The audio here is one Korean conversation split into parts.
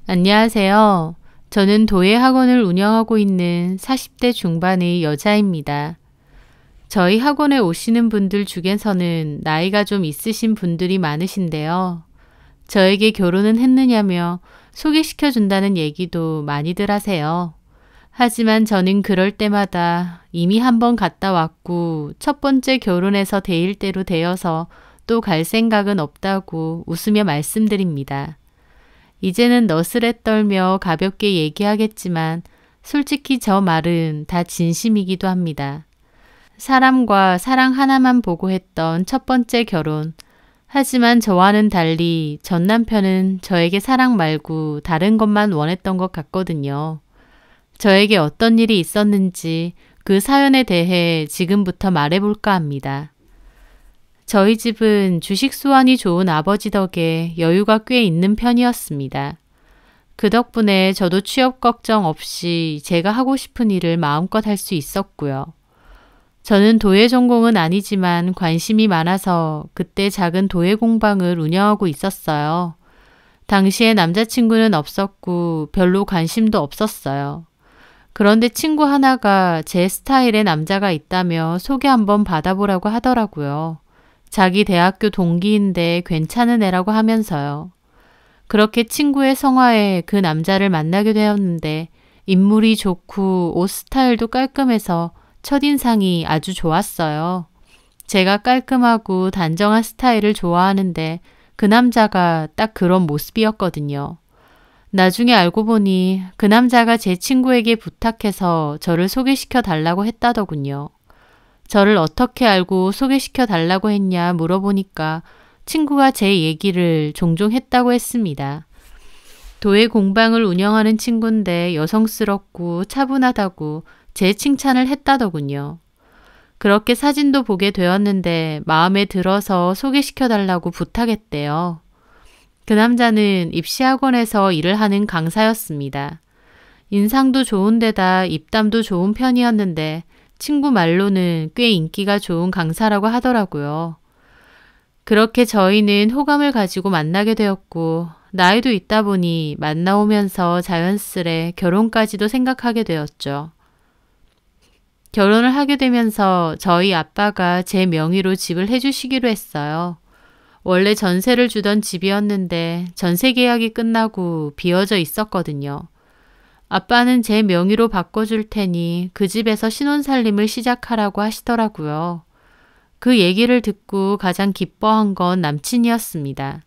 안녕하세요. 저는 도예 학원을 운영하고 있는 40대 중반의 여자입니다. 저희 학원에 오시는 분들 중에서는 나이가 좀 있으신 분들이 많으신데요. 저에게 결혼은 했느냐며 소개시켜 준다는 얘기도 많이들 하세요. 하지만 저는 그럴 때마다 이미 한 번 갔다 왔고 첫 번째 결혼해서 데일 대로 되어서 또 갈 생각은 없다고 웃으며 말씀드립니다. 이제는 너스레 떨며 가볍게 얘기하겠지만 솔직히 저 말은 다 진심이기도 합니다. 사람과 사랑 하나만 보고 했던 첫 번째 결혼. 하지만 저와는 달리 전 남편은 저에게 사랑 말고 다른 것만 원했던 것 같거든요. 저에게 어떤 일이 있었는지 그 사연에 대해 지금부터 말해볼까 합니다. 저희 집은 주식 수완이 좋은 아버지 덕에 여유가 꽤 있는 편이었습니다. 그 덕분에 저도 취업 걱정 없이 제가 하고 싶은 일을 마음껏 할 수 있었고요. 저는 도예 전공은 아니지만 관심이 많아서 그때 작은 도예 공방을 운영하고 있었어요. 당시에 남자친구는 없었고 별로 관심도 없었어요. 그런데 친구 하나가 제 스타일의 남자가 있다며 소개 한번 받아보라고 하더라고요. 자기 대학교 동기인데 괜찮은 애라고 하면서요. 그렇게 친구의 성화에 그 남자를 만나게 되었는데 인물이 좋고 옷 스타일도 깔끔해서 첫인상이 아주 좋았어요. 제가 깔끔하고 단정한 스타일을 좋아하는데 그 남자가 딱 그런 모습이었거든요. 나중에 알고 보니 그 남자가 제 친구에게 부탁해서 저를 소개시켜 달라고 했다더군요. 저를 어떻게 알고 소개시켜 달라고 했냐 물어보니까 친구가 제 얘기를 종종 했다고 했습니다. 도예 공방을 운영하는 친구인데 여성스럽고 차분하다고 제 칭찬을 했다더군요. 그렇게 사진도 보게 되었는데 마음에 들어서 소개시켜 달라고 부탁했대요. 그 남자는 입시학원에서 일을 하는 강사였습니다. 인상도 좋은데다 입담도 좋은 편이었는데 친구 말로는 꽤 인기가 좋은 강사라고 하더라고요. 그렇게 저희는 호감을 가지고 만나게 되었고 나이도 있다 보니 만나오면서 자연스레 결혼까지도 생각하게 되었죠. 결혼을 하게 되면서 저희 아빠가 제 명의로 집을 해주시기로 했어요. 원래 전세를 주던 집이었는데 전세 계약이 끝나고 비어져 있었거든요. 아빠는 제 명의로 바꿔줄 테니 그 집에서 신혼살림을 시작하라고 하시더라고요. 그 얘기를 듣고 가장 기뻐한 건 남친이었습니다.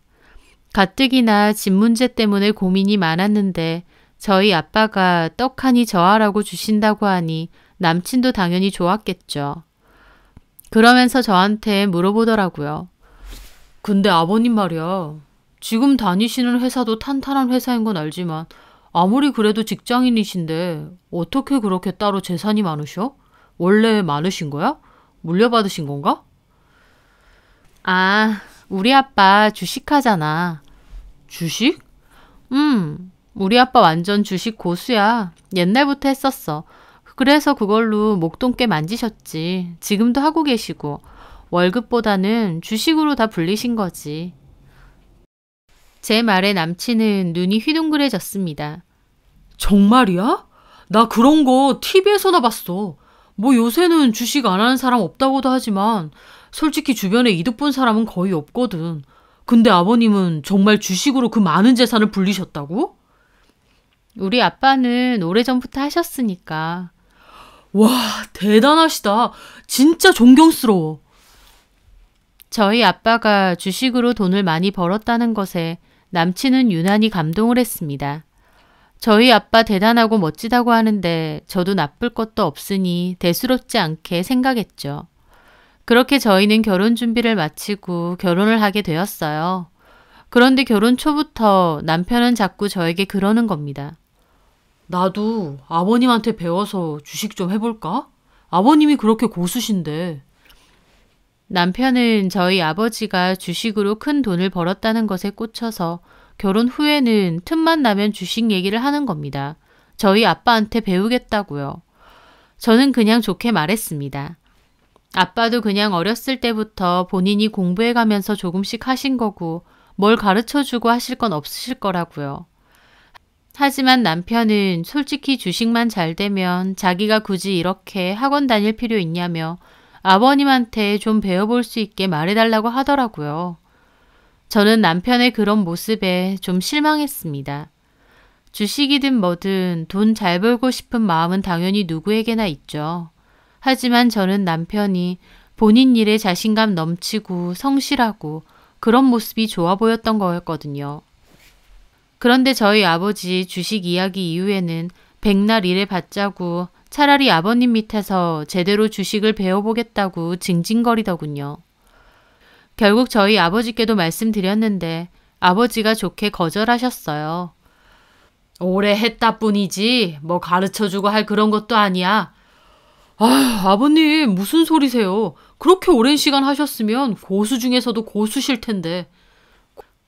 가뜩이나 집 문제 때문에 고민이 많았는데 저희 아빠가 떡하니 저하라고 주신다고 하니 남친도 당연히 좋았겠죠. 그러면서 저한테 물어보더라고요. 근데 아버님 말이야. 지금 다니시는 회사도 탄탄한 회사인 건 알지만 아무리 그래도 직장인이신데 어떻게 그렇게 따로 재산이 많으셔? 원래 많으신 거야? 물려받으신 건가? 아, 우리 아빠 주식하잖아. 주식? 우리 아빠 완전 주식 고수야. 옛날부터 했었어. 그래서 그걸로 목돈 꽤 만지셨지. 지금도 하고 계시고. 월급보다는 주식으로 다 불리신 거지. 제 말에 남친은 눈이 휘둥그레졌습니다. 정말이야? 나 그런 거 TV에서나 봤어. 뭐 요새는 주식 안 하는 사람 없다고도 하지만 솔직히 주변에 이득 본 사람은 거의 없거든. 근데 아버님은 정말 주식으로 그 많은 재산을 불리셨다고? 우리 아빠는 오래전부터 하셨으니까. 와, 대단하시다. 진짜 존경스러워. 저희 아빠가 주식으로 돈을 많이 벌었다는 것에 남친은 유난히 감동을 했습니다. 저희 아빠 대단하고 멋지다고 하는데 저도 나쁠 것도 없으니 대수롭지 않게 생각했죠. 그렇게 저희는 결혼 준비를 마치고 결혼을 하게 되었어요. 그런데 결혼 초부터 남편은 자꾸 저에게 그러는 겁니다. 나도 아버님한테 배워서 주식 좀 해볼까? 아버님이 그렇게 고수신데. 남편은 저희 아버지가 주식으로 큰 돈을 벌었다는 것에 꽂혀서 결혼 후에는 틈만 나면 주식 얘기를 하는 겁니다. 저희 아빠한테 배우겠다고요. 저는 그냥 좋게 말했습니다. 아빠도 그냥 어렸을 때부터 본인이 공부해가면서 조금씩 하신 거고 뭘 가르쳐주고 하실 건 없으실 거라고요. 하지만 남편은 솔직히 주식만 잘 되면 자기가 굳이 이렇게 학원 다닐 필요 있냐며 아버님한테 좀 배워볼 수 있게 말해달라고 하더라고요. 저는 남편의 그런 모습에 좀 실망했습니다. 주식이든 뭐든 돈 잘 벌고 싶은 마음은 당연히 누구에게나 있죠. 하지만 저는 남편이 본인 일에 자신감 넘치고 성실하고 그런 모습이 좋아 보였던 거였거든요. 그런데 저희 아버지 주식 이야기 이후에는 백날 일해 받자고 차라리 아버님 밑에서 제대로 주식을 배워보겠다고 징징거리더군요. 결국 저희 아버지께도 말씀드렸는데 아버지가 좋게 거절하셨어요. 오래 했다 뿐이지 뭐 가르쳐주고 할 그런 것도 아니야. 아버님 무슨 소리세요. 그렇게 오랜 시간 하셨으면 고수 중에서도 고수실 텐데.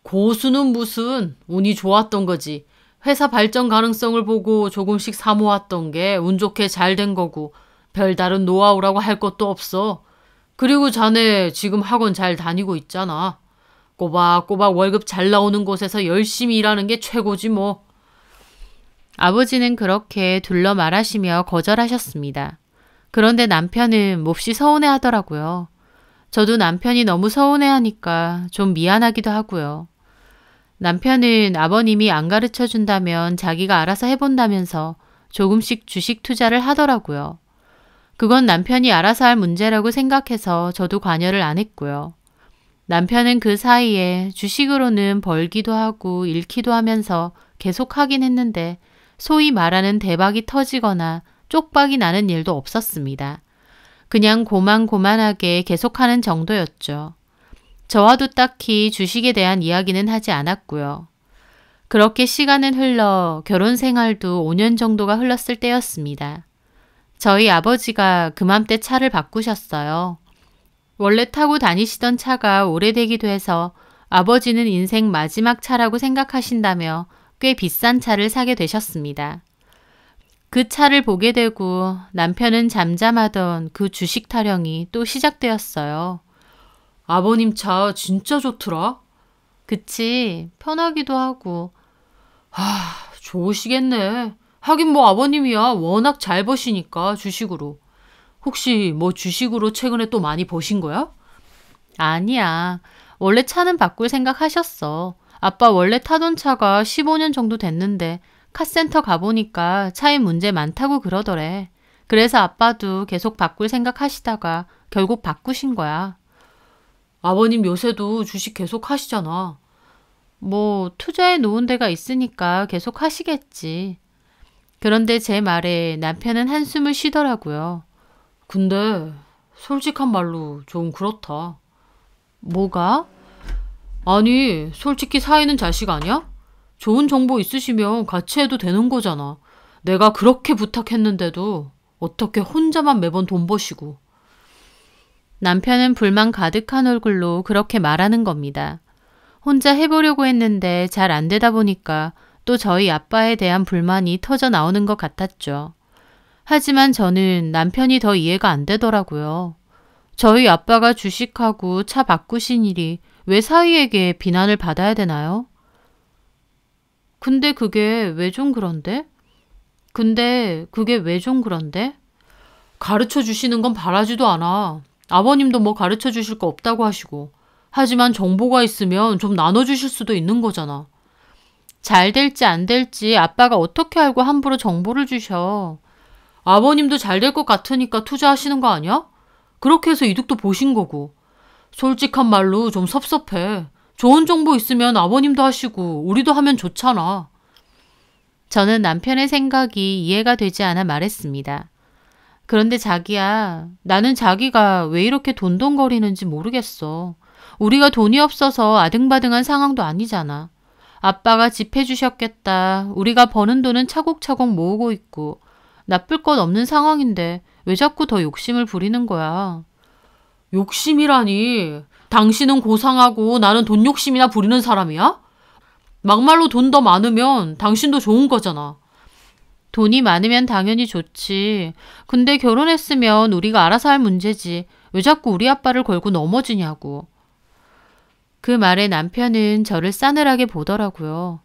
고수는 무슨 운이 좋았던 거지. 회사 발전 가능성을 보고 조금씩 사모았던 게 운 좋게 잘 된 거고 별다른 노하우라고 할 것도 없어. 그리고 자네 지금 학원 잘 다니고 있잖아. 꼬박꼬박 월급 잘 나오는 곳에서 열심히 일하는 게 최고지 뭐. 아버지는 그렇게 둘러 말하시며 거절하셨습니다. 그런데 남편은 몹시 서운해하더라고요. 저도 남편이 너무 서운해하니까 좀 미안하기도 하고요. 남편은 아버님이 안 가르쳐 준다면 자기가 알아서 해본다면서 조금씩 주식 투자를 하더라고요. 그건 남편이 알아서 할 문제라고 생각해서 저도 관여를 안 했고요. 남편은 그 사이에 주식으로는 벌기도 하고 잃기도 하면서 계속 하긴 했는데 소위 말하는 대박이 터지거나 쪽박이 나는 일도 없었습니다. 그냥 고만고만하게 계속하는 정도였죠. 저와도 딱히 주식에 대한 이야기는 하지 않았고요. 그렇게 시간은 흘러 결혼 생활도 5년 정도가 흘렀을 때였습니다. 저희 아버지가 그맘때 차를 바꾸셨어요. 원래 타고 다니시던 차가 오래되기도 해서 아버지는 인생 마지막 차라고 생각하신다며 꽤 비싼 차를 사게 되셨습니다. 그 차를 보게 되고 남편은 잠잠하던 그 주식 타령이 또 시작되었어요. 아버님 차 진짜 좋더라. 그치, 편하기도 하고. 좋으시겠네. 하긴 뭐 아버님이야 워낙 잘 버시니까 주식으로. 혹시 뭐 주식으로 최근에 또 많이 버신 거야? 아니야. 원래 차는 바꿀 생각 하셨어. 아빠 원래 타던 차가 15년 정도 됐는데 카센터 가보니까 차에 문제 많다고 그러더래. 그래서 아빠도 계속 바꿀 생각 하시다가 결국 바꾸신 거야. 아버님 요새도 주식 계속 하시잖아. 뭐 투자해 놓은 데가 있으니까 계속 하시겠지. 그런데 제 말에 남편은 한숨을 쉬더라고요. 근데 솔직한 말로 좀 그렇다. 뭐가? 아니 솔직히 사이는 자식 아니야? 좋은 정보 있으시면 같이 해도 되는 거잖아. 내가 그렇게 부탁했는데도 어떻게 혼자만 매번 돈 버시고. 남편은 불만 가득한 얼굴로 그렇게 말하는 겁니다. 혼자 해보려고 했는데 잘 안 되다 보니까 또 저희 아빠에 대한 불만이 터져 나오는 것 같았죠. 하지만 저는 남편이 더 이해가 안 되더라고요. 저희 아빠가 주식하고 차 바꾸신 일이 왜 사위에게 비난을 받아야 되나요? 근데 그게 왜 좀 그런데? 가르쳐 주시는 건 바라지도 않아. 아버님도 뭐 가르쳐 주실 거 없다고 하시고. 하지만 정보가 있으면 좀 나눠주실 수도 있는 거잖아. 잘 될지 안 될지 아빠가 어떻게 알고 함부로 정보를 주셔. 아버님도 잘 될 것 같으니까 투자하시는 거 아니야? 그렇게 해서 이득도 보신 거고. 솔직한 말로 좀 섭섭해. 좋은 정보 있으면 아버님도 하시고 우리도 하면 좋잖아. 저는 남편의 생각이 이해가 되지 않아 말했습니다. 그런데 자기야, 나는 자기가 왜 이렇게 돈돈거리는지 모르겠어. 우리가 돈이 없어서 아등바등한 상황도 아니잖아. 아빠가 집 해주셨겠다. 우리가 버는 돈은 차곡차곡 모으고 있고 나쁠 것 없는 상황인데 왜 자꾸 더 욕심을 부리는 거야. 욕심이라니. 당신은 고상하고 나는 돈 욕심이나 부리는 사람이야? 막말로 돈 더 많으면 당신도 좋은 거잖아. 돈이 많으면 당연히 좋지. 근데 결혼했으면 우리가 알아서 할 문제지. 왜 자꾸 우리 아빠를 걸고 넘어지냐고. 그 말에 남편은 저를 싸늘하게 보더라고요.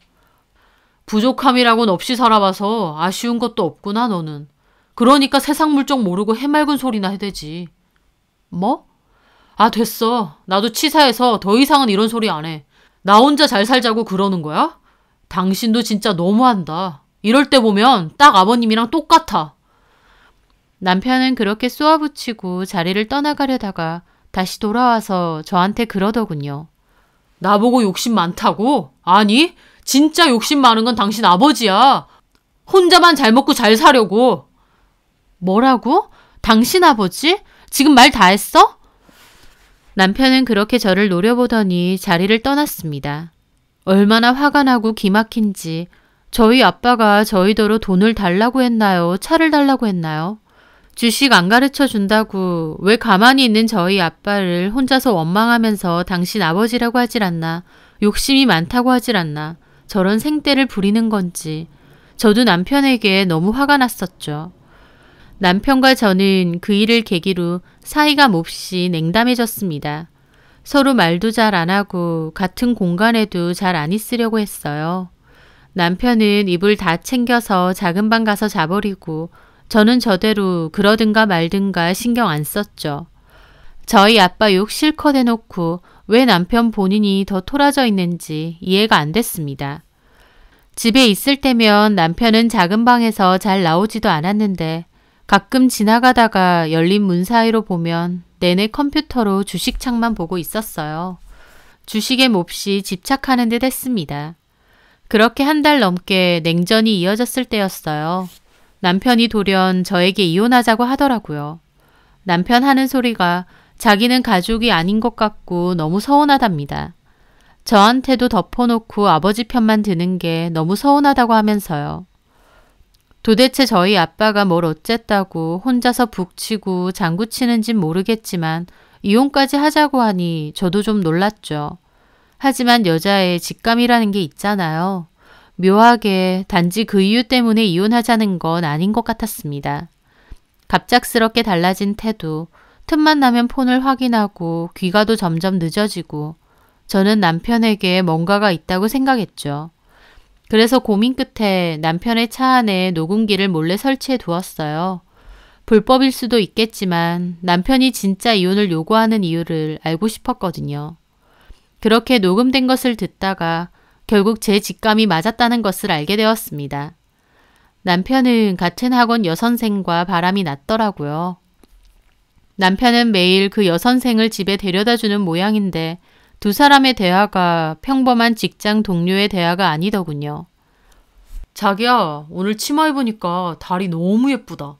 부족함이라고는 없이 살아봐서 아쉬운 것도 없구나, 너는. 그러니까 세상 물정 모르고 해맑은 소리나 해대지. 뭐? 아, 됐어. 나도 치사해서 더 이상은 이런 소리 안 해. 나 혼자 잘 살자고 그러는 거야? 당신도 진짜 너무한다. 이럴 때 보면 딱 아버님이랑 똑같아. 남편은 그렇게 쏘아붙이고 자리를 떠나가려다가 다시 돌아와서 저한테 그러더군요. 나보고 욕심 많다고? 아니, 진짜 욕심 많은 건 당신 아버지야. 혼자만 잘 먹고 잘 사려고. 뭐라고? 당신 아버지? 지금 말 다 했어? 남편은 그렇게 저를 노려보더니 자리를 떠났습니다. 얼마나 화가 나고 기막힌지 저희 아빠가 저희더러 돈을 달라고 했나요? 차를 달라고 했나요? 주식 안 가르쳐 준다고 왜 가만히 있는 저희 아빠를 혼자서 원망하면서 당신 아버지라고 하질 않나, 욕심이 많다고 하질 않나, 저런 생떼를 부리는 건지 저도 남편에게 너무 화가 났었죠. 남편과 저는 그 일을 계기로 사이가 몹시 냉담해졌습니다. 서로 말도 잘 안 하고 같은 공간에도 잘 안 있으려고 했어요. 남편은 이불 다 챙겨서 작은 방 가서 자버리고 저는 저대로 그러든가 말든가 신경 안 썼죠. 저희 아빠 욕 실컷 해놓고 왜 남편 본인이 더 토라져 있는지 이해가 안 됐습니다. 집에 있을 때면 남편은 작은 방에서 잘 나오지도 않았는데 가끔 지나가다가 열린 문 사이로 보면 내내 컴퓨터로 주식창만 보고 있었어요. 주식에 몹시 집착하는 듯 했습니다. 그렇게 한 달 넘게 냉전이 이어졌을 때였어요. 남편이 돌연 저에게 이혼하자고 하더라고요. 남편 하는 소리가 자기는 가족이 아닌 것 같고 너무 서운하답니다. 저한테도 덮어놓고 아버지 편만 드는 게 너무 서운하다고 하면서요. 도대체 저희 아빠가 뭘 어쨌다고 혼자서 북치고 장구치는진 모르겠지만 이혼까지 하자고 하니 저도 좀 놀랐죠. 하지만 여자의 직감이라는 게 있잖아요. 묘하게 단지 그 이유 때문에 이혼하자는 건 아닌 것 같았습니다. 갑작스럽게 달라진 태도, 틈만 나면 폰을 확인하고 귀가도 점점 늦어지고 저는 남편에게 뭔가가 있다고 생각했죠. 그래서 고민 끝에 남편의 차 안에 녹음기를 몰래 설치해 두었어요. 불법일 수도 있겠지만 남편이 진짜 이혼을 요구하는 이유를 알고 싶었거든요. 그렇게 녹음된 것을 듣다가 결국 제 직감이 맞았다는 것을 알게 되었습니다. 남편은 같은 학원 여선생과 바람이 났더라고요. 남편은 매일 그 여선생을 집에 데려다주는 모양인데 두 사람의 대화가 평범한 직장 동료의 대화가 아니더군요. 자기야, 오늘 치마 입으니까 다리 너무 예쁘다.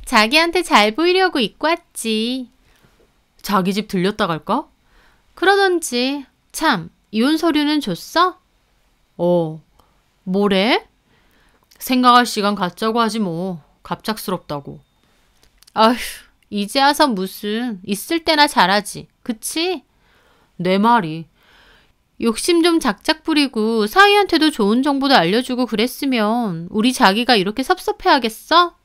자기한테 잘 보이려고 입고 왔지. 자기 집 들렸다 갈까? 그러던지. 참, 이혼 서류는 줬어? 뭐래? 생각할 시간 갖자고 하지 뭐. 갑작스럽다고. 아휴, 이제 와서 무슨. 있을 때나 잘하지. 그치? 내 말이. 욕심 좀 작작 부리고 사위한테도 좋은 정보도 알려주고 그랬으면 우리 자기가 이렇게 섭섭해하겠어?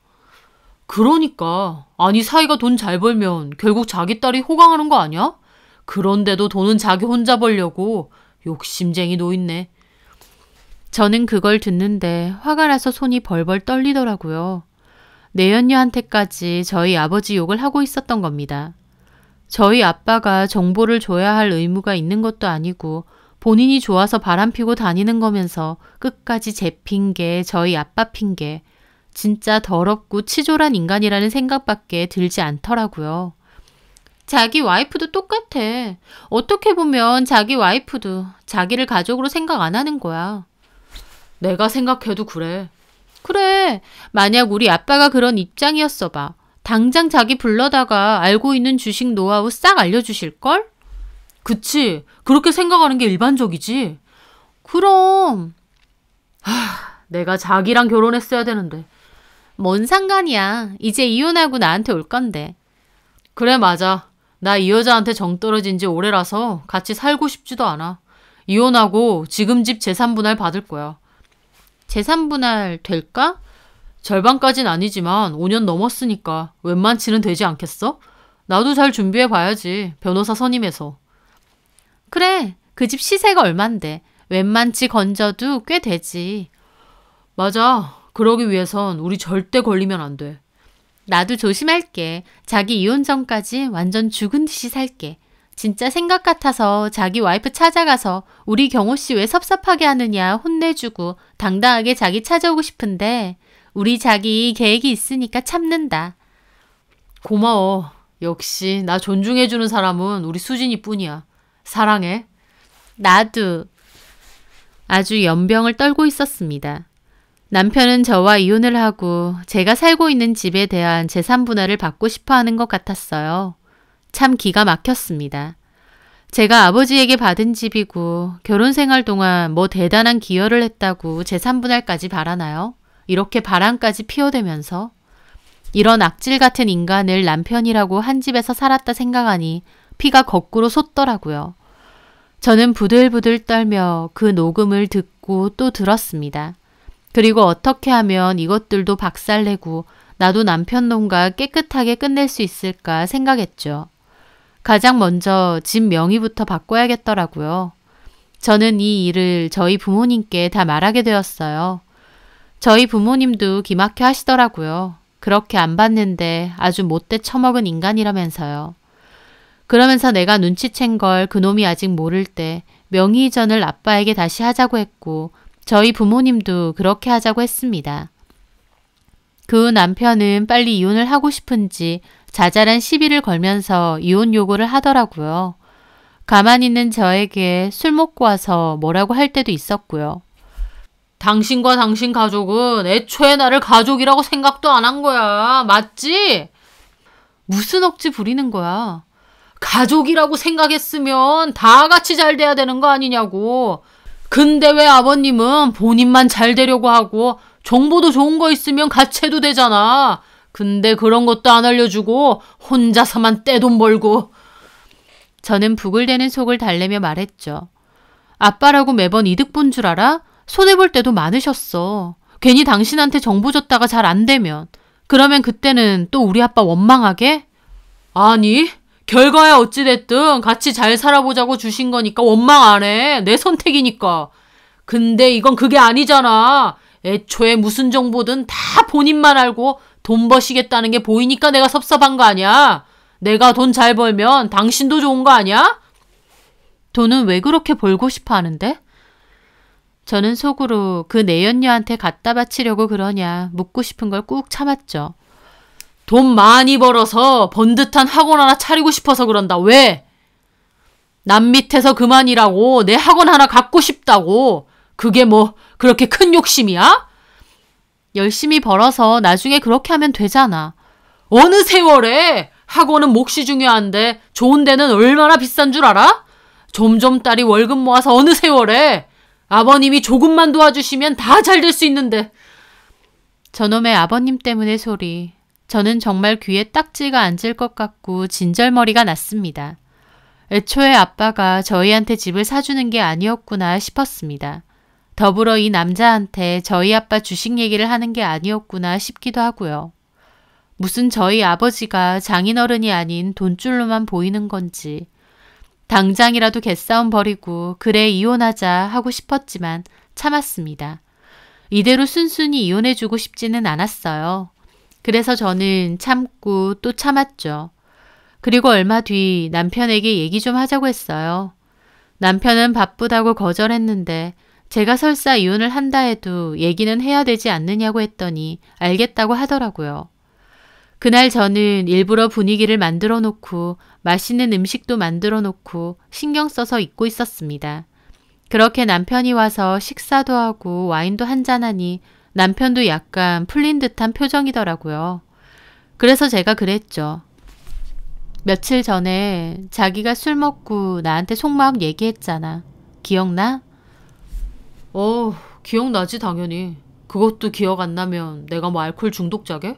그러니까. 아니 사위가 돈 잘 벌면 결국 자기 딸이 호강하는 거 아니야? 그런데도 돈은 자기 혼자 벌려고. 욕심쟁이 노인네. 저는 그걸 듣는데 화가 나서 손이 벌벌 떨리더라고요. 내연녀한테까지 저희 아버지 욕을 하고 있었던 겁니다. 저희 아빠가 정보를 줘야 할 의무가 있는 것도 아니고 본인이 좋아서 바람피고 다니는 거면서 끝까지 제 핑계, 저희 아빠 핑계. 진짜 더럽고 치졸한 인간이라는 생각밖에 들지 않더라고요. 자기 와이프도 똑같아. 어떻게 보면 자기 와이프도 자기를 가족으로 생각 안 하는 거야. 내가 생각해도 그래. 그래. 만약 우리 아빠가 그런 입장이었어 봐. 당장 자기 불러다가 알고 있는 주식 노하우 싹 알려주실걸? 그치. 그렇게 생각하는 게 일반적이지. 그럼. 내가 자기랑 결혼했어야 되는데. 뭔 상관이야. 이제 이혼하고 나한테 올 건데. 그래 맞아. 나 이 여자한테 정 떨어진 지 오래라서 같이 살고 싶지도 않아. 이혼하고 지금 집 재산분할 받을 거야. 재산분할 될까? 절반까진 아니지만 5년 넘었으니까 웬만치는 되지 않겠어? 나도 잘 준비해 봐야지. 변호사 선임해서. 그래. 그 집 시세가 얼만데. 웬만치 건져도 꽤 되지. 맞아. 그러기 위해선 우리 절대 걸리면 안 돼. 나도 조심할게. 자기 이혼 전까지 완전 죽은 듯이 살게. 진짜 생각 같아서 자기 와이프 찾아가서 우리 경호 씨 왜 섭섭하게 하느냐 혼내주고 당당하게 자기 찾아오고 싶은데 우리 자기 계획이 있으니까 참는다. 고마워. 역시 나 존중해주는 사람은 우리 수진이 뿐이야. 사랑해. 나도. 아주 연병을 떨고 있었습니다. 남편은 저와 이혼을 하고 제가 살고 있는 집에 대한 재산 분할을 받고 싶어 하는 것 같았어요. 참 기가 막혔습니다. 제가 아버지에게 받은 집이고 결혼 생활 동안 뭐 대단한 기여를 했다고 재산 분할까지 바라나요? 이렇게 바람까지 피워대면서 이런 악질 같은 인간을 남편이라고 한 집에서 살았다 생각하니 피가 거꾸로 솟더라고요. 저는 부들부들 떨며 그 녹음을 듣고 또 들었습니다. 그리고 어떻게 하면 이것들도 박살내고 나도 남편 놈과 깨끗하게 끝낼 수 있을까 생각했죠. 가장 먼저 집 명의부터 바꿔야겠더라고요. 저는 이 일을 저희 부모님께 다 말하게 되었어요. 저희 부모님도 기막혀 하시더라고요. 그렇게 안 봤는데 아주 못돼 처먹은 인간이라면서요. 그러면서 내가 눈치챈 걸 그놈이 아직 모를 때 명의 이전을 아빠에게 다시 하자고 했고 저희 부모님도 그렇게 하자고 했습니다. 그 남편은 빨리 이혼을 하고 싶은지 자잘한 시비를 걸면서 이혼 요구를 하더라고요. 가만히 있는 저에게 술 먹고 와서 뭐라고 할 때도 있었고요. 당신과 당신 가족은 애초에 나를 가족이라고 생각도 안 한 거야. 맞지? 무슨 억지 부리는 거야. 가족이라고 생각했으면 다 같이 잘 돼야 되는 거 아니냐고. 근데 왜 아버님은 본인만 잘 되려고 하고 정보도 좋은 거 있으면 같이 해도 되잖아. 근데 그런 것도 안 알려주고 혼자서만 떼돈 벌고. 저는 부글대는 속을 달래며 말했죠. 아빠라고 매번 이득 본 줄 알아? 손해볼 때도 많으셨어. 괜히 당신한테 정보 줬다가 잘 안 되면. 그러면 그때는 또 우리 아빠 원망하게? 아니, 결과야 어찌됐든 같이 잘 살아보자고 주신 거니까 원망 안 해. 내 선택이니까. 근데 이건 그게 아니잖아. 애초에 무슨 정보든 다 본인만 알고 돈 버시겠다는 게 보이니까 내가 섭섭한 거 아니야. 내가 돈 잘 벌면 당신도 좋은 거 아니야? 돈은 왜 그렇게 벌고 싶어 하는데? 저는 속으로 그 내연녀한테 갖다 바치려고 그러냐 묻고 싶은 걸 꾹 참았죠. 돈 많이 벌어서 번듯한 학원 하나 차리고 싶어서 그런다. 왜? 남 밑에서 그만 일하고 내 학원 하나 갖고 싶다고. 그게 뭐 그렇게 큰 욕심이야? 열심히 벌어서 나중에 그렇게 하면 되잖아. 어느 세월에 학원은 몫이 중요한데 좋은 데는 얼마나 비싼 줄 알아? 점점 딸이 월급 모아서 어느 세월에 아버님이 조금만 도와주시면 다 잘 될 수 있는데. 저놈의 아버님 때문에 소리. 저는 정말 귀에 딱지가 앉을 것 같고 진절머리가 났습니다. 애초에 아빠가 저희한테 집을 사주는 게 아니었구나 싶었습니다. 더불어 이 남자한테 저희 아빠 주식 얘기를 하는 게 아니었구나 싶기도 하고요. 무슨 저희 아버지가 장인어른이 아닌 돈줄로만 보이는 건지 당장이라도 개싸움 벌이고 그래 이혼하자 하고 싶었지만 참았습니다. 이대로 순순히 이혼해주고 싶지는 않았어요. 그래서 저는 참고 또 참았죠. 그리고 얼마 뒤 남편에게 얘기 좀 하자고 했어요. 남편은 바쁘다고 거절했는데 제가 설사 이혼을 한다 해도 얘기는 해야 되지 않느냐고 했더니 알겠다고 하더라고요. 그날 저는 일부러 분위기를 만들어 놓고 맛있는 음식도 만들어 놓고 신경 써서 잊고 있었습니다. 그렇게 남편이 와서 식사도 하고 와인도 한잔하니 남편도 약간 풀린 듯한 표정이더라고요. 그래서 제가 그랬죠. 며칠 전에 자기가 술 먹고 나한테 속마음 얘기했잖아. 기억나? 기억나지 당연히. 그것도 기억 안 나면 내가 뭐 알코올 중독자게?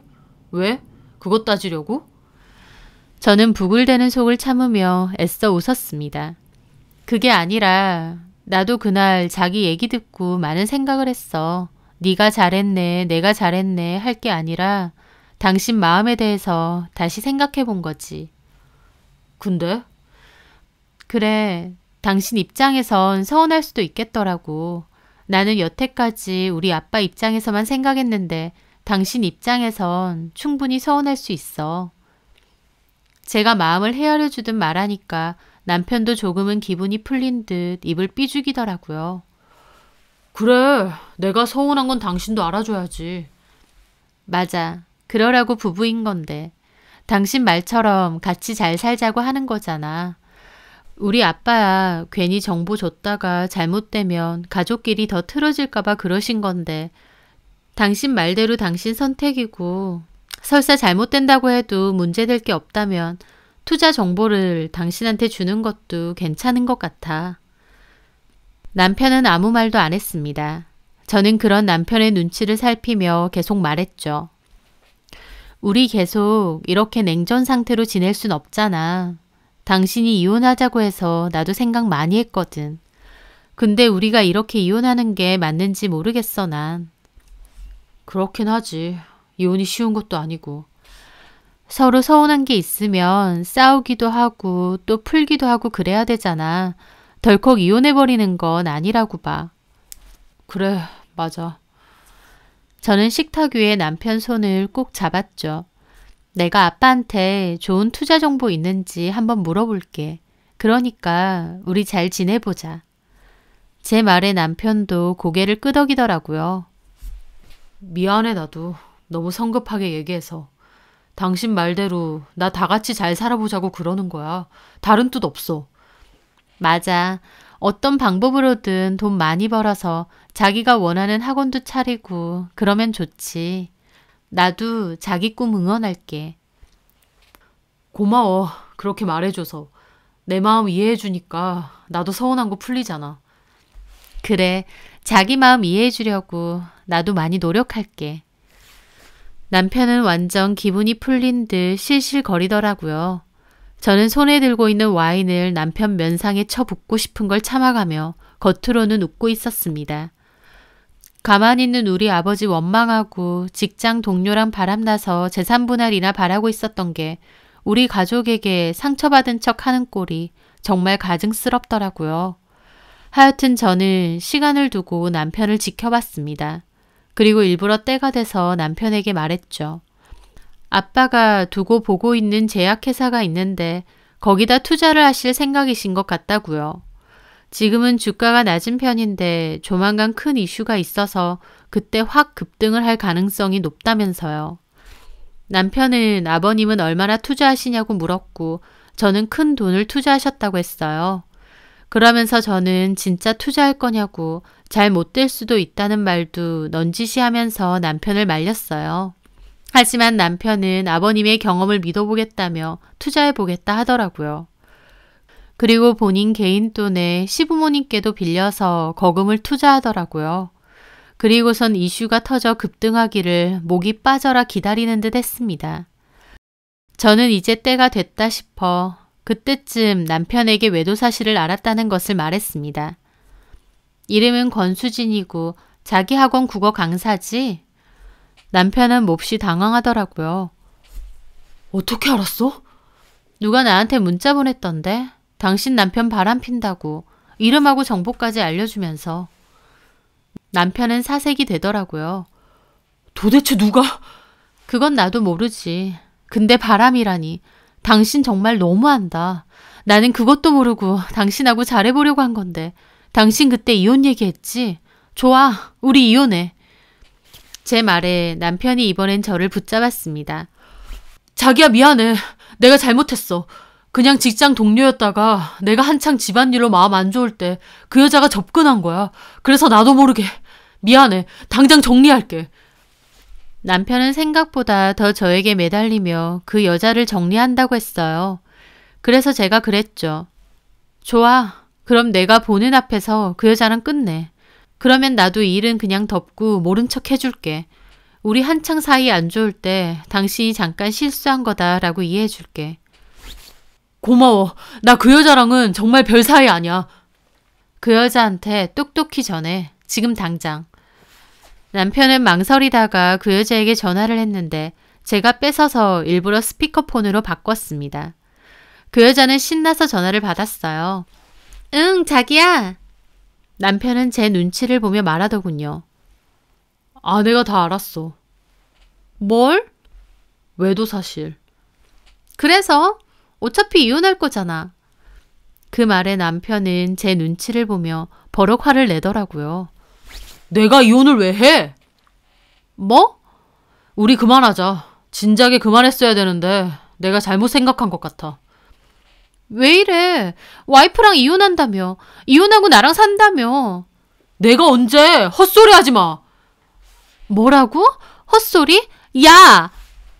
왜? 그것 따지려고? 저는 부글대는 속을 참으며 애써 웃었습니다. 그게 아니라 나도 그날 자기 얘기 듣고 많은 생각을 했어. 네가 잘했네, 내가 잘했네 할 게 아니라 당신 마음에 대해서 다시 생각해 본 거지. 근데? 그래, 당신 입장에선 서운할 수도 있겠더라고. 나는 여태까지 우리 아빠 입장에서만 생각했는데 당신 입장에선 충분히 서운할 수 있어. 제가 마음을 헤아려주듯 말하니까 남편도 조금은 기분이 풀린 듯 입을 삐죽이더라고요. 그래, 내가 서운한 건 당신도 알아줘야지. 맞아. 그러라고 부부인 건데. 당신 말처럼 같이 잘 살자고 하는 거잖아. 우리 아빠야 괜히 정보 줬다가 잘못되면 가족끼리 더 틀어질까봐 그러신 건데 당신 말대로 당신 선택이고 설사 잘못된다고 해도 문제될 게 없다면 투자 정보를 당신한테 주는 것도 괜찮은 것 같아. 남편은 아무 말도 안 했습니다. 저는 그런 남편의 눈치를 살피며 계속 말했죠. 우리 계속 이렇게 냉전 상태로 지낼 순 없잖아. 당신이 이혼하자고 해서 나도 생각 많이 했거든. 근데 우리가 이렇게 이혼하는 게 맞는지 모르겠어, 난. 그렇긴 하지. 이혼이 쉬운 것도 아니고. 서로 서운한 게 있으면 싸우기도 하고 또 풀기도 하고 그래야 되잖아. 덜컥 이혼해버리는 건 아니라고 봐. 그래, 맞아. 저는 식탁 위에 남편 손을 꼭 잡았죠. 내가 아빠한테 좋은 투자 정보 있는지 한번 물어볼게. 그러니까 우리 잘 지내보자. 제 말에 남편도 고개를 끄덕이더라고요. 미안해, 나도. 너무 성급하게 얘기해서. 당신 말대로 나 다 같이 잘 살아보자고 그러는 거야. 다른 뜻 없어. 맞아. 어떤 방법으로든 돈 많이 벌어서 자기가 원하는 학원도 차리고 그러면 좋지. 나도 자기 꿈 응원할게. 고마워. 그렇게 말해줘서. 내 마음 이해해주니까 나도 서운한 거 풀리잖아. 그래. 자기 마음 이해해주려고 나도 많이 노력할게. 남편은 완전 기분이 풀린 듯 실실거리더라고요. 저는 손에 들고 있는 와인을 남편 면상에 쳐붓고 싶은 걸 참아가며 겉으로는 웃고 있었습니다. 가만히 있는 우리 아버지 원망하고 직장 동료랑 바람나서 재산 분할이나 바라고 있었던 게 우리 가족에게 상처받은 척 하는 꼴이 정말 가증스럽더라고요. 하여튼 저는 시간을 두고 남편을 지켜봤습니다. 그리고 일부러 때가 돼서 남편에게 말했죠. 아빠가 두고 보고 있는 제약회사가 있는데 거기다 투자를 하실 생각이신 것 같다고요. 지금은 주가가 낮은 편인데 조만간 큰 이슈가 있어서 그때 확 급등을 할 가능성이 높다면서요. 남편은 아버님은 얼마나 투자하시냐고 물었고 저는 큰 돈을 투자하셨다고 했어요. 그러면서 저는 진짜 투자할 거냐고 잘 못 될 수도 있다는 말도 넌지시하면서 남편을 말렸어요. 하지만 남편은 아버님의 경험을 믿어보겠다며 투자해보겠다 하더라고요. 그리고 본인 개인 돈에 시부모님께도 빌려서 거금을 투자하더라고요. 그리고선 이슈가 터져 급등하기를 목이 빠져라 기다리는 듯 했습니다. 저는 이제 때가 됐다 싶어 그때쯤 남편에게 외도 사실을 알았다는 것을 말했습니다. 이름은 권수진이고 자기 학원 국어 강사지? 남편은 몹시 당황하더라고요. 어떻게 알았어? 누가 나한테 문자 보냈던데? 당신 남편 바람핀다고 이름하고 정보까지 알려주면서. 남편은 사색이 되더라고요. 도대체 누가? 그건 나도 모르지. 근데 바람이라니. 당신 정말 너무한다. 나는 그것도 모르고 당신하고 잘해보려고 한 건데. 당신 그때 이혼 얘기했지? 좋아, 우리 이혼해. 제 말에 남편이 이번엔 저를 붙잡았습니다. 자기야, 미안해. 내가 잘못했어. 그냥 직장 동료였다가 내가 한창 집안일로 마음 안 좋을 때 그 여자가 접근한 거야. 그래서 나도 모르게. 미안해. 당장 정리할게. 남편은 생각보다 더 저에게 매달리며 그 여자를 정리한다고 했어요. 그래서 제가 그랬죠. 좋아. 그럼 내가 보는 앞에서 그 여자랑 끝내. 그러면 나도 이 일은 그냥 덮고 모른 척 해줄게. 우리 한창 사이 안 좋을 때 당신이 잠깐 실수한 거다라고 이해해줄게. 고마워. 나 그 여자랑은 정말 별 사이 아니야. 그 여자한테 똑똑히 전해. 지금 당장. 남편은 망설이다가 그 여자에게 전화를 했는데 제가 뺏어서 일부러 스피커폰으로 바꿨습니다. 그 여자는 신나서 전화를 받았어요. 응, 자기야. 남편은 제 눈치를 보며 말하더군요. 아내가 다 알았어. 뭘? 외도 사실. 그래서? 어차피 이혼할 거잖아. 그 말에 남편은 제 눈치를 보며 버럭 화를 내더라고요. 내가 이혼을 왜 해? 뭐? 우리 그만하자. 진작에 그만했어야 되는데 내가 잘못 생각한 것 같아. 왜 이래? 와이프랑 이혼한다며. 이혼하고 나랑 산다며. 내가 언제? 헛소리 하지 마. 뭐라고? 헛소리? 야!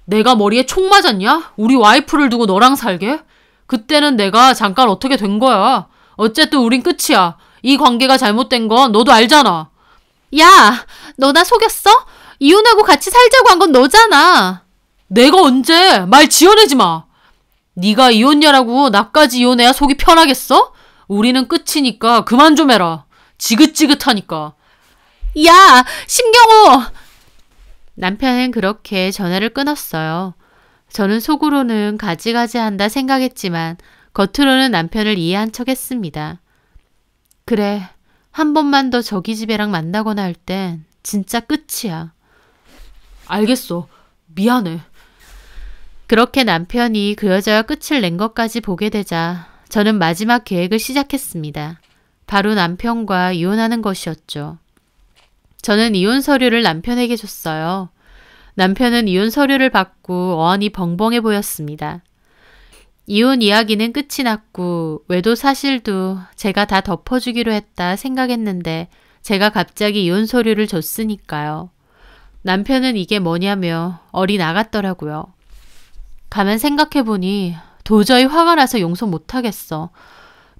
내가 머리에 총 맞았냐? 우리 와이프를 두고 너랑 살게? 그때는 내가 잠깐 어떻게 된 거야. 어쨌든 우린 끝이야. 이 관계가 잘못된 건 너도 알잖아. 야! 너 나 속였어? 이혼하고 같이 살자고 한 건 너잖아. 내가 언제? 말 지어내지 마. 네가 이혼녀라고 나까지 이혼해야 속이 편하겠어? 우리는 끝이니까 그만 좀 해라. 지긋지긋하니까. 야! 심경호! 남편은 그렇게 전화를 끊었어요. 저는 속으로는 가지가지 한다 생각했지만 겉으로는 남편을 이해한 척 했습니다. 그래, 한 번만 더 저기 집애랑 만나거나 할 땐 진짜 끝이야. 알겠어. 미안해. 그렇게 남편이 그 여자와 끝을 낸 것까지 보게 되자 저는 마지막 계획을 시작했습니다. 바로 남편과 이혼하는 것이었죠. 저는 이혼 서류를 남편에게 줬어요. 남편은 이혼 서류를 받고 어안이 벙벙해 보였습니다. 이혼 이야기는 끝이 났고 외도 사실도 제가 다 덮어주기로 했다 생각했는데 제가 갑자기 이혼 서류를 줬으니까요. 남편은 이게 뭐냐며 어리 나갔더라고요. 가만 생각해보니 도저히 화가 나서 용서 못하겠어.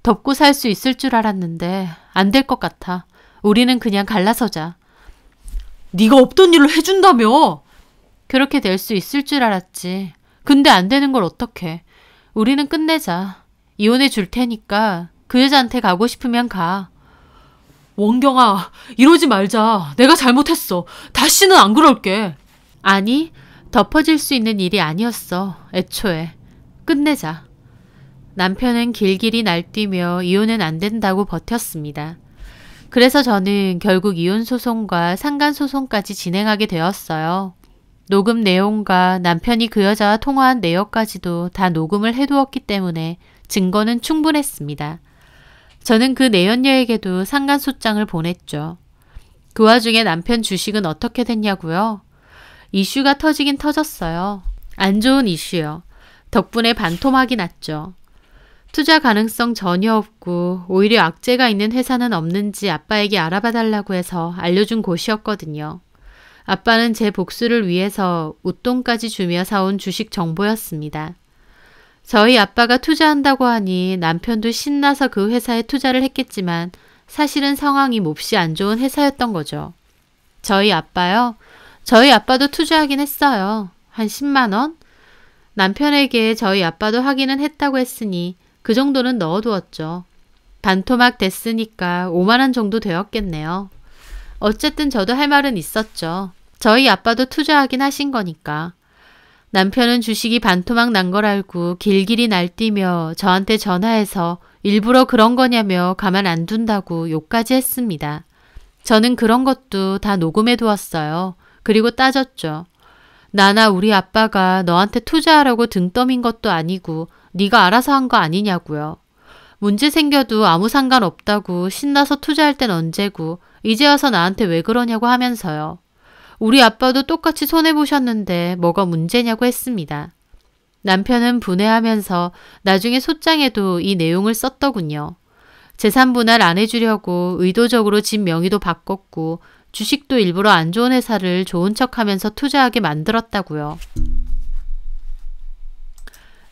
덮고 살 수 있을 줄 알았는데 안 될 것 같아. 우리는 그냥 갈라서자. 네가 없던 일을 해준다며. 그렇게 될 수 있을 줄 알았지. 근데 안 되는 걸 어떡해. 우리는 끝내자. 이혼해 줄 테니까 그 여자한테 가고 싶으면 가. 원경아, 이러지 말자. 내가 잘못했어. 다시는 안 그럴게. 아니, 덮어질 수 있는 일이 아니었어. 애초에. 끝내자. 남편은 길길이 날뛰며 이혼은 안 된다고 버텼습니다. 그래서 저는 결국 이혼 소송과 상간 소송까지 진행하게 되었어요. 녹음 내용과 남편이 그 여자와 통화한 내역까지도 다 녹음을 해두었기 때문에 증거는 충분했습니다. 저는 그 내연녀에게도 상간소장을 보냈죠. 그 와중에 남편 주식은 어떻게 됐냐고요? 이슈가 터지긴 터졌어요. 안 좋은 이슈요. 덕분에 반토막이 났죠. 투자 가능성 전혀 없고 오히려 악재가 있는 회사는 없는지 아빠에게 알아봐 달라고 해서 알려준 곳이었거든요. 아빠는 제 복수를 위해서 웃돈까지 주며 사온 주식 정보였습니다. 저희 아빠가 투자한다고 하니 남편도 신나서 그 회사에 투자를 했겠지만 사실은 상황이 몹시 안 좋은 회사였던 거죠. 저희 아빠요? 저희 아빠도 투자하긴 했어요. 한 10만 원? 남편에게 저희 아빠도 하기는 했다고 했으니 그 정도는 넣어두었죠. 반토막 됐으니까 5만 원 정도 되었겠네요. 어쨌든 저도 할 말은 있었죠. 저희 아빠도 투자하긴 하신 거니까. 남편은 주식이 반토막 난 걸 알고 길길이 날뛰며 저한테 전화해서 일부러 그런 거냐며 가만 안 둔다고 욕까지 했습니다. 저는 그런 것도 다 녹음해 두었어요. 그리고 따졌죠. 나나 우리 아빠가 너한테 투자하라고 등 떠민 것도 아니고 네가 알아서 한 거 아니냐고요. 문제 생겨도 아무 상관없다고 신나서 투자할 땐 언제고 이제 와서 나한테 왜 그러냐고 하면서요. 우리 아빠도 똑같이 손해보셨는데 뭐가 문제냐고 했습니다. 남편은 분해하면서 나중에 소장에도 이 내용을 썼더군요. 재산 분할 안 해주려고 의도적으로 집 명의도 바꿨고 주식도 일부러 안 좋은 회사를 좋은 척하면서 투자하게 만들었다고요.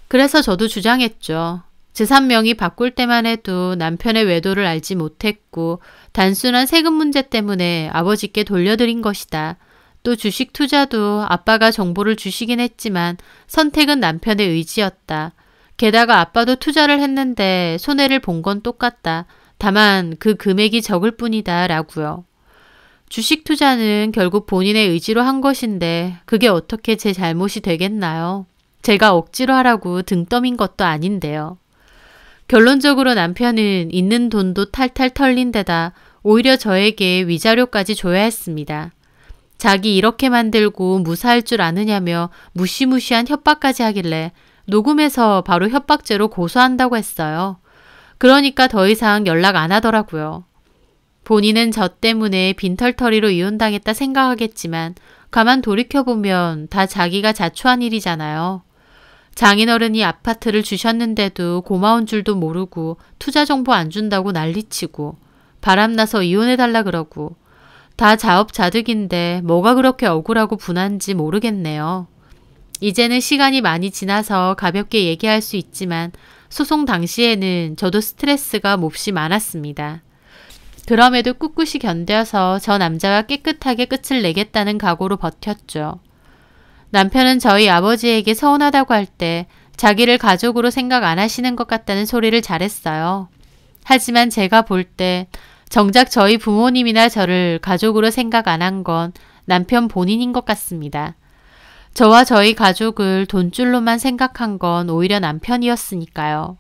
그래서 저도 주장했죠. 재산 명의 바꿀 때만 해도 남편의 외도를 알지 못했고 단순한 세금 문제 때문에 아버지께 돌려드린 것이다. 또 주식 투자도 아빠가 정보를 주시긴 했지만 선택은 남편의 의지였다. 게다가 아빠도 투자를 했는데 손해를 본 건 똑같다. 다만 그 금액이 적을 뿐이다 라고요. 주식 투자는 결국 본인의 의지로 한 것인데 그게 어떻게 제 잘못이 되겠나요? 제가 억지로 하라고 등 떠민 것도 아닌데요. 결론적으로 남편은 있는 돈도 탈탈 털린 데다 오히려 저에게 위자료까지 줘야 했습니다. 자기 이렇게 만들고 무사할 줄 아느냐며 무시무시한 협박까지 하길래 녹음해서 바로 협박죄로 고소한다고 했어요. 그러니까 더 이상 연락 안 하더라고요. 본인은 저 때문에 빈털터리로 이혼당했다 생각하겠지만 가만 돌이켜보면 다 자기가 자초한 일이잖아요. 장인어른이 아파트를 주셨는데도 고마운 줄도 모르고 투자 정보 안 준다고 난리치고 바람나서 이혼해달라 그러고 다 자업자득인데 뭐가 그렇게 억울하고 분한지 모르겠네요. 이제는 시간이 많이 지나서 가볍게 얘기할 수 있지만 소송 당시에는 저도 스트레스가 몹시 많았습니다. 그럼에도 꿋꿋이 견뎌서 저 남자와 깨끗하게 끝을 내겠다는 각오로 버텼죠. 남편은 저희 아버지에게 서운하다고 할 때 자기를 가족으로 생각 안 하시는 것 같다는 소리를 잘했어요. 하지만 제가 볼 때 정작 저희 부모님이나 저를 가족으로 생각 안 한 건 남편 본인인 것 같습니다. 저와 저희 가족을 돈줄로만 생각한 건 오히려 남편이었으니까요.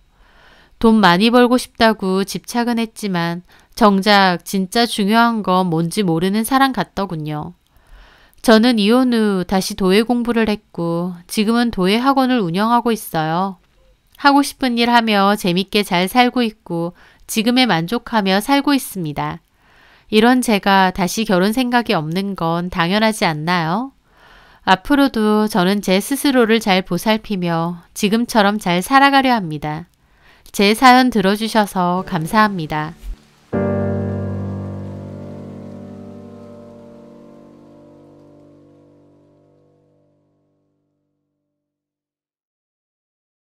돈 많이 벌고 싶다고 집착은 했지만 정작 진짜 중요한 건 뭔지 모르는 사람 같더군요. 저는 이혼 후 다시 도예 공부를 했고 지금은 도예 학원을 운영하고 있어요. 하고 싶은 일 하며 재밌게 잘 살고 있고 지금에 만족하며 살고 있습니다. 이런 제가 다시 결혼 생각이 없는 건 당연하지 않나요? 앞으로도 저는 제 스스로를 잘 보살피며 지금처럼 잘 살아가려 합니다. 제 사연 들어주셔서 감사합니다.